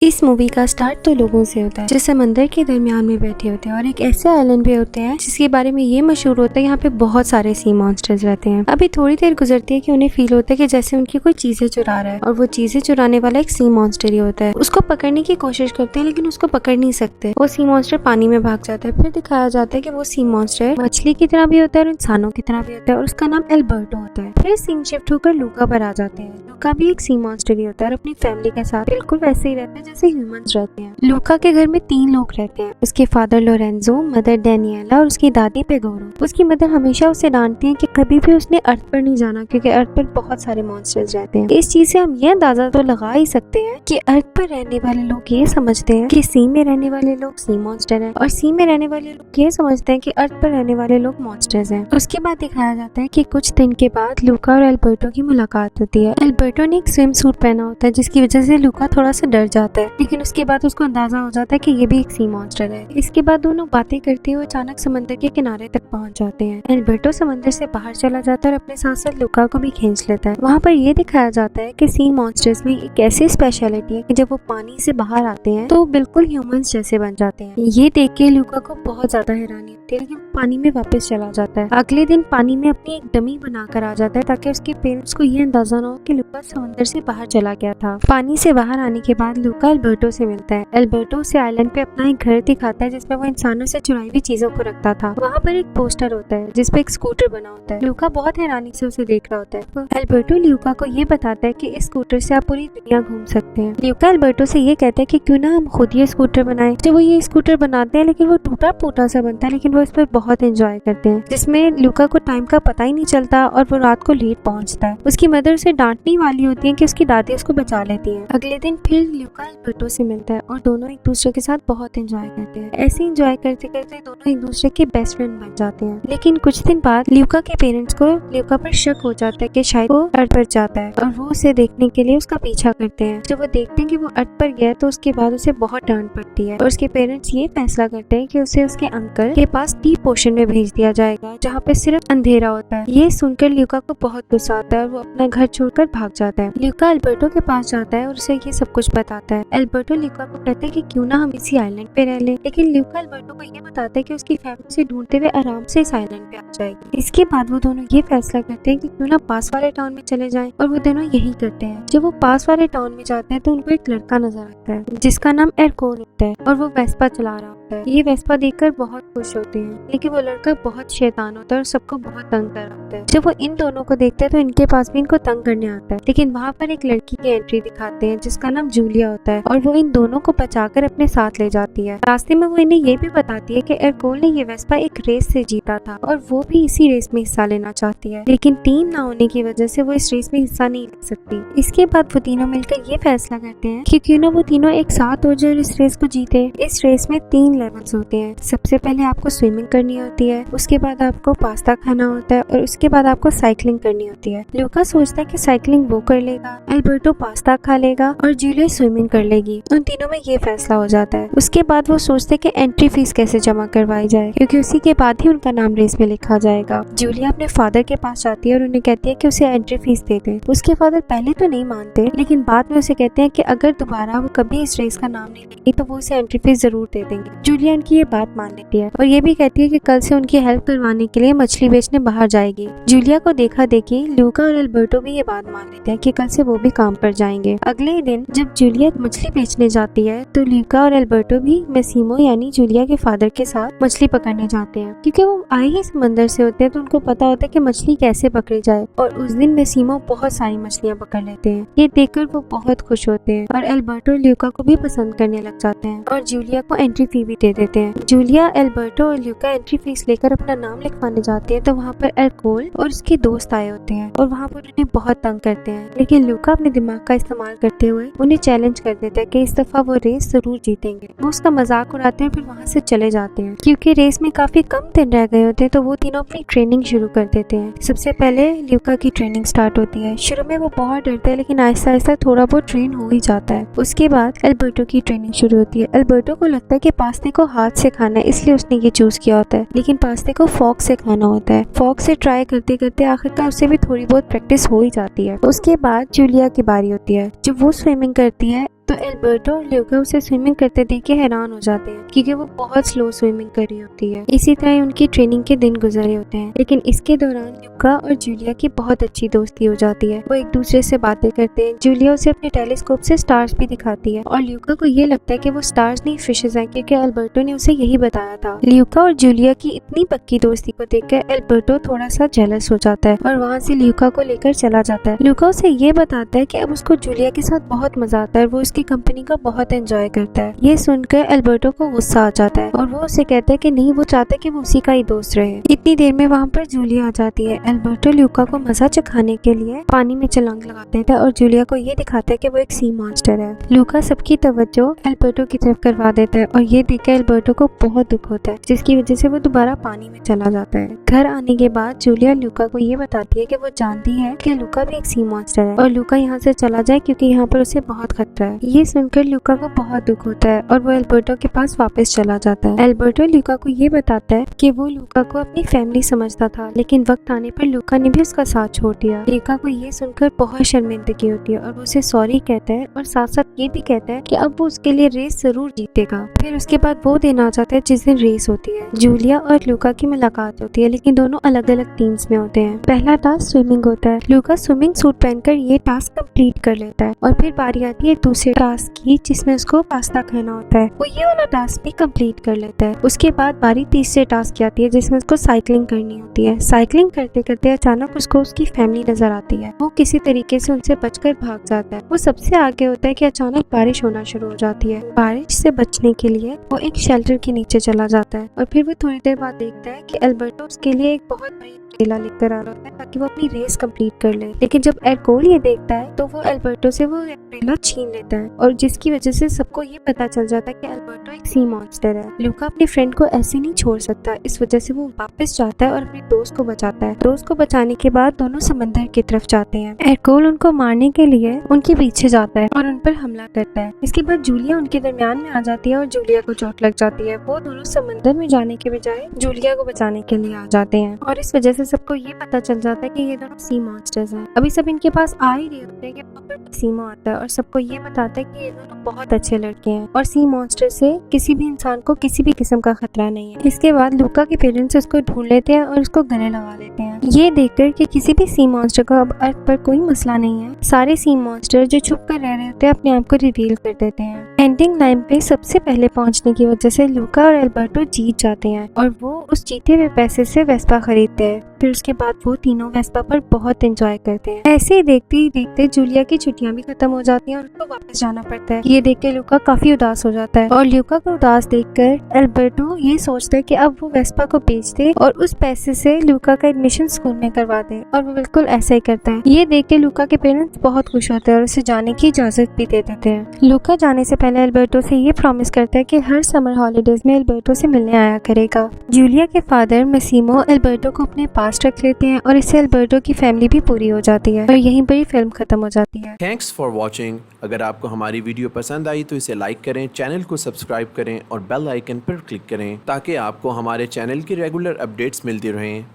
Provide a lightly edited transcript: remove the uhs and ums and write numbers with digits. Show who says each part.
Speaker 1: इस मूवी का स्टार्ट तो लोगों से होता है जो समंदर के दरमियान में बैठे होते हैं और एक ऐसे आइलैंड पे होते हैं जिसके बारे में ये मशहूर होता है यहाँ पे बहुत सारे सी मॉन्स्टर्स रहते हैं। अभी थोड़ी देर गुजरती है कि उन्हें फील होता है कि जैसे उनकी कोई चीजें चुरा रहा है और वो चीजें चुराने वाला एक सी मॉन्स्टर ही होता है। उसको पकड़ने की कोशिश करते हैं लेकिन उसको पकड़ नहीं सकते। वो सी मॉन्स्टर पानी में भाग जाता है। फिर दिखाया जाता है कि वो सी मॉन्स्टर मछली की तरह भी होता है और इंसानों की तरह भी होता है और उसका नाम एल्बर्टो होता है। फिर सीन शिफ्ट होकर लूका पर आ जाते हैं। लूका भी एक सी मॉन्स्टर ही होता है और अपनी फैमिली के साथ बिल्कुल वैसे ही रहता है जैसे ह्यूमंस रहते हैं। लूका के घर में 3 लोग रहते हैं, उसके फादर लोरेंजो, मदर डेनियला और उसकी दादी पेगोरो। उसकी मदर हमेशा उसे डांटती है कि कभी भी उसने अर्थ पर नहीं जाना क्योंकि अर्थ पर बहुत सारे मॉन्स्टर्स रहते हैं। इस चीज से हम ये अंदाजा तो लगा ही सकते हैं कि अर्थ पर रहने वाले लोग ये समझते हैं कि सी में रहने वाले लोग सी मॉन्स्टर हैं और सी में रहने वाले लोग ये समझते हैं कि अर्थ पर रहने वाले लोग मॉन्स्टर्स हैं। उसके बाद दिखाया जाता है कि कुछ दिन के बाद लूका और एल्बर्टो की मुलाकात होती है। एल्बर्टो ने एक स्विम सूट पहना होता है जिसकी वजह से लूका थोड़ा सा डर जाता है, लेकिन उसके बाद उसको अंदाजा हो जाता है कि ये भी एक सी मॉन्स्टर है। इसके बाद दोनों बातें करते हुए अचानक समंदर के किनारे तक पहुंच जाते हैं। एल्बर्टो समंदर से बाहर चला जाता है और अपने साथ साथ लूका को भी खींच लेता है। वहाँ पर ये दिखाया जाता है कि सी मॉन्स्टर्स में एक ऐसी स्पेशलिटी है कि जब वो पानी से बाहर आते हैं तो बिल्कुल ह्यूमंस जैसे बन जाते हैं। ये देख के लूका को बहुत ज्यादा हैरानी होती है, लेकिन पानी में वापस चला जाता है। अगले दिन पानी में अपनी एक डमी बनाकर आ जाता है ताकि उसके पेरेंट्स को ये अंदाजा न हो कि लूका समंदर से बाहर चला गया था। पानी से बाहर आने के बाद लूका एल्बर्टो से मिलता है। एल्बर्टो उसे आइलैंड पे अपना एक घर दिखाता है जिसमें वो इंसानों से चुराई हुई चीजों को रखता था। वहाँ पर एक पोस्टर होता है जिसपे एक स्कूटर बना होता है। लूका बहुत हैरानी से उसे देख रहा होता है। तो एल्बर्टो लूका को ये बताता है कि इस स्कूटर से आप पूरी दुनिया घूम सकते हैं। लूका एल्बर्टो से ये कहता है कि क्यों ना हम खुद ये स्कूटर बनाएं। जब वो ये स्कूटर बनाते हैं लेकिन वो टूटा फूटा सा बनता है, लेकिन वो इस पर बहुत एंजॉय करते हैं जिसमें लूका को टाइम का पता ही नहीं चलता और वो रात को लेट पहुंचता है। उसकी मदर उसे डांटने वाली होती है कि उसकी दादी उसको बचा लेती है। अगले दिन फिर लूका एल्बर्टो से मिलता है और दोनों एक दूसरे के साथ बहुत एंजॉय करते हैं। ऐसे एंजॉय करते करते दोनों एक दूसरे के बेस्ट फ्रेंड बन जाते हैं। लेकिन कुछ दिन बाद लूका के पेरेंट्स को लूका पर शक हो जाता है कि शायद वो अर्थ पर जाता है और वो उसे देखने के लिए उसका पीछा करते हैं। जब वो देखते हैं कि वो अर्थ पर गया तो उसके बाद उसे बहुत डांट पड़ती है और उसके पेरेंट्स ये फैसला करते हैं कि उसे उसके अंकल के पास डीप ओशन में भेज दिया जाएगा जहाँ पे सिर्फ अंधेरा होता है। ये सुनकर लूका को बहुत गुस्सा आता है और वो अपना घर छोड़कर भाग जाता है। लूका एल्बर्टो के पास जाता है और उसे ये सब कुछ बताता है। एल्बर्टो लूका को कहता है कि क्यों ना हम इसी आइलैंड पे रह ले, लेकिन लूका एल्बर्टो को ये बताता है कि उसकी फैमिली से ढूंढते हुए आराम से इस आइलैंड पे आ जाएगी। इसके बाद वो दोनों ये फैसला करते हैं कि क्यों ना पास वाले टाउन में चले जाएं और वो दोनों यही करते हैं। जब वो पास वाले टाउन में जाते हैं तो उनको एक लड़का नजर आता है जिसका नाम एरकोल होता है और वो वेस्पा चला रहा होता है। ये वेस्पा देखकर बहुत खुश होते हैं, लेकिन वो लड़का बहुत शैतान होता है और सबको बहुत तंग कर रहा होता है। जब वो इन दोनों को देखते हैं तो इनके पास भी इनको तंग करने आता है, लेकिन वहाँ पर एक लड़की की एंट्री दिखाते हैं जिसका नाम जूलिया होता है और वो इन दोनों को बचाकर अपने साथ ले जाती है। रास्ते में वो इन्हें ये भी बताती है कि एरकोल ने ये वेस्पा एक रेस से जीता था और वो भी इसी रेस में हिस्सा लेना चाहती है, लेकिन टीम ना होने की वजह से वो इस रेस में हिस्सा नहीं ले सकती। इसके बाद वो तीनों मिलकर ये फैसला करते हैं कि क्यों ना वो तीनों एक साथ हो जाए और इस रेस को जीते। इस रेस में 3 लेवल्स होते हैं। सबसे पहले आपको स्विमिंग करनी होती है, उसके बाद आपको पास्ता खाना होता है और उसके बाद आपको साइकिलिंग करनी होती है। लूका सोचता है कि साइकिलिंग वो कर लेगा, एल्बर्टो पास्ता खा लेगा और जूलिया स्विमिंग कर लेगी। उन तीनों में ये फैसला हो जाता है। उसके बाद वो सोचते हैं कि एंट्री फीस कैसे जमा करवाई जाए क्योंकि उसी के बाद ही उनका नाम रेस में लिखा जाएगा। जूलिया अपने फादर के पास जाती है और उन्हें कहती है कि उसे एंट्री फीस दे दे। उसके फादर पहले तो नहीं मानते, लेकिन बाद में उसे कहते हैं कि अगर दोबारा वो कभी इस रेस का नाम नहीं लेंगी तो वो उसे एंट्री फीस जरूर दे देंगे। जूलिया उनकी ये बात मान लेती है और ये भी कहती है कि कल से उनकी हेल्प करवाने के लिए मछली बेचने बाहर जाएगी। जूलिया को देखा देखी लूका और एल्बर्टो भी ये बात मान लेते हैं कि कल से वो भी काम पर जाएंगे। अगले दिन जब जूलिया मछली बेचने जाती है तो लूका और एल्बर्टो भी मैसिमो यानी जूलिया के फादर के साथ मछली पकड़ने जाते हैं क्योंकि वो आए ही समंदर से होते हैं तो उनको पता होता है कि मछली कैसे पकड़ी जाए। और उस दिन मैसिमो बहुत सारी मछलियाँ पकड़ लेते हैं। ये देखकर वो बहुत खुश होते हैं और एल्बर्टो लूका को भी पसंद करने लग जाते हैं और जूलिया को एंट्री फी भी दे देते हैं। जूलिया, एल्बर्टो और लूका एंट्री फीस लेकर अपना नाम लिखवाने जाते हैं तो वहाँ पर एरकोल और उसके दोस्त आए होते हैं और वहाँ पर उन्हें बहुत तंग करते हैं, लेकिन लूका अपने दिमाग का इस्तेमाल करते हुए उन्हें चैलेंज कर देता है कि इस दफा वो रेस जरूर जीतेंगे। वो उसका मजाक उड़ाते हैं फिर वहाँ से चले जाते हैं। क्योंकि रेस में काफी कम दिन रह गए होते हैं तो वो तीनों अपनी ट्रेनिंग शुरू कर देते हैं। सबसे पहले लूका की ट्रेनिंग स्टार्ट होती है। शुरू में वो बहुत डरता है लेकिन आहिस्ता आहिस्ता थोड़ा बहुत ट्रेन हो ही जाता है। उसके बाद एल्बर्टो की ट्रेनिंग शुरू होती है। एल्बर्टो को लगता है कि पास्ते को हाथ से खाना है इसलिए उसने ये चूज किया होता है, लेकिन पास्ते को फॉक से खाना होता है। फॉक से ट्राई करते करते आखिरकार उससे भी थोड़ी बहुत प्रैक्टिस हो ही जाती है। उसके बाद जूलिया की बारी होती है। जब वो स्विमिंग करती है तो एल्बर्टो और ल्यूका उसे स्विमिंग करते देख के हैरान हो जाते हैं क्योंकि वो बहुत स्लो स्विमिंग कर रही होती है। इसी तरह उनकी ट्रेनिंग के दिन गुजरे होते हैं, लेकिन इसके दौरान ल्यूका और जूलिया की बहुत अच्छी दोस्ती हो जाती है। वो एक दूसरे से बातें करते हैं। जूलिया उसे अपने टेलीस्कोप से स्टार्स भी दिखाती है और ल्यूका को ये लगता है कि वो स्टार्स नहीं फिशेज हैं क्योंकि एल्बर्टो ने उसे यही बताया था। ल्यूका और जूलिया की इतनी पक्की दोस्ती को देखकर एल्बर्टो थोड़ा सा जेलस हो जाता है और वहाँ से ल्यूका को लेकर चला जाता है। ल्यूका उसे ये बताता है कि अब उसको जूलिया के साथ बहुत मजा आता है, वो उसकी कंपनी का बहुत एंजॉय करता है। ये सुनकर एल्बर्टो को गुस्सा आ जाता है और वो उसे कहता है कि नहीं, वो चाहता है कि वो उसी का ही दोस्त रहे। इतनी देर में वहाँ पर जूलिया आ जाती है। एल्बर्टो ल्यूका को मजा चखाने के लिए पानी में छलांग लगा देता है और जूलिया को ये दिखाता है कि वो एक सी मॉन्स्टर है। ल्यूका सबकी तवज्जो एल्बर्टो की तरफ करवा देता है और ये देखकर एल्बर्टो को बहुत दुख होता है, जिसकी वजह से वो दोबारा पानी में चला जाता है। घर आने के बाद जूलिया ल्यूका को ये बताती है कि वो जानती है कि ल्यूका भी एक सी मॉन्स्टर है और ल्यूका यहाँ से चला जाए क्योंकि यहाँ पर उसे बहुत खतरा है। ये सुनकर ल्यूका को बहुत दुख होता है और वो एल्बर्टो के पास वापस चला जाता है। एल्बर्टो ल्यूका को ये बताता है कि वो ल्यूका को अपनी फैमिली समझता था, लेकिन वक्त आने पर ल्यूका ने भी उसका साथ छोड़ दिया। ल्यूका को ये सुनकर बहुत शर्मिंदगी होती है और वो उसे सॉरी कहता है और साथ साथ ये भी कहता है कि अब वो उसके लिए रेस जरूर जीतेगा। फिर उसके बाद वो दिन आ जाता है जिस दिन रेस होती है। जूलिया और ल्यूका की मुलाकात होती है, लेकिन दोनों अलग अलग टीम्स में होते हैं। पहला टास्क स्विमिंग होता है। ल्यूका स्विमिंग सूट पहनकर ये टास्क कंप्लीट कर लेता है और फिर बारी आती है दूसरे टास्क की जिसमें उसको पास्ता खाना होता है। वो ये वाला टास्क भी कंप्लीट कर लेता है। उसके बाद बारी तीसरे टास्क की आती है जिसमें उसको साइकिलिंग करनी होती है। साइकिलिंग करते करते अचानक उसको उसकी फैमिली नजर आती है। वो किसी तरीके से उनसे बचकर भाग जाता है। वो सबसे आगे होता है कि अचानक बारिश होना शुरू हो जाती है। बारिश से बचने के लिए वो एक शेल्टर के नीचे चला जाता है और फिर वो थोड़ी देर बाद देखता है कि एल्बर्टो उसके लिए एक बहुत बड़ी अम्ब्रेला लेकर आ रहा होता है ताकि वो अपनी रेस कंप्लीट कर ले। लेकिन जब एरकोल ये देखता है तो वो एल्बर्टो से वो अम्ब्रेला छीन लेता है और जिसकी वजह से सबको ये पता चल जाता है कि एल्बर्टो एक सी मॉन्स्टर है। ल्यूका अपने फ्रेंड को ऐसे नहीं छोड़ सकता, इस वजह से वो वापस जाता है और अपने दोस्त को बचाता है। दोस्त को बचाने के बाद दोनों समंदर की तरफ जाते हैं। एरकोल उनको मारने के लिए उनके पीछे जाता है और उन पर हमला करता है। इसके बाद जूलिया उनके दरमियान में आ जाती है और जूलिया को चोट लग जाती है। वो दोनों समंदर में जाने के बजाय जूलिया को बचाने के लिए आ जाते हैं और इस वजह से सबको ये पता चल जाता है कि ये दोनों सी मॉन्स्टर्स हैं। अभी सब इनके पास आ ही रहे होते हैं कि वहाँ पर सीमो आता है और सबको ये बताता है कि ये दोनों बहुत अच्छे लड़के हैं और सी मॉन्स्टर से किसी भी इंसान को किसी भी किस्म का खतरा नहीं है। इसके बाद ल्यूका के पेरेंट्स उसको ढूंढ लेते हैं और उसको गले लगा लेते हैं। ये देखकर कि किसी भी सी मॉन्स्टर को अब अर्थ पर कोई मसला नहीं है, सारे सी मॉन्स्टर जो छुप कर रह रहे होते हैं अपने आप को रिवील कर देते हैं। एंडिंग लाइन पे सबसे पहले पहुंचने की वजह से ल्यूका और एल्बर्टो जीत जाते हैं और वो उस जीते हुए पैसे से वेस्पा खरीदते हैं। फिर उसके बाद वो तीनों वेस्पा पर बहुत एंजॉय करते हैं। ऐसे ही देखते जूलिया की छुट्टियां भी खत्म हो जाती हैं और उसको वापस जाना पड़ता है। ये देख के ल्यूका काफी उदास हो जाता है और ल्यूका को उदास देखकर एल्बर्टो ये सोचता है कि अब वो वेस्पा को बेच दे और उस पैसे से ल्यूका का एडमिशन स्कूल में करवा दे और वो बिल्कुल ऐसा ही करता है। ये देख के ल्यूका के पेरेंट्स बहुत खुश होते हैं और उसे जाने की इजाजत भी दे देते हैं। ल्यूका जाने से पहले एल्बर्टो से ये प्रॉमिस करता है कि हर समर हॉलीडेज में एल्बर्टो से मिलने आया करेगा। जूलिया के फादर मैसिमो एल्बर्टो को अपने पास रख लेते हैं और इससे एल्बर्टो की फैमिली भी पूरी हो जाती है और यहीं पर ही फिल्म खत्म हो जाती है।
Speaker 2: Thanks for watching. अगर आपको हमारी वीडियो पसंद आई तो इसे लाइक करें, चैनल को सब्सक्राइब करें और बेल आइकन पर क्लिक करें ताकि आपको हमारे चैनल की रेगुलर अपडेट्स मिलती रहें।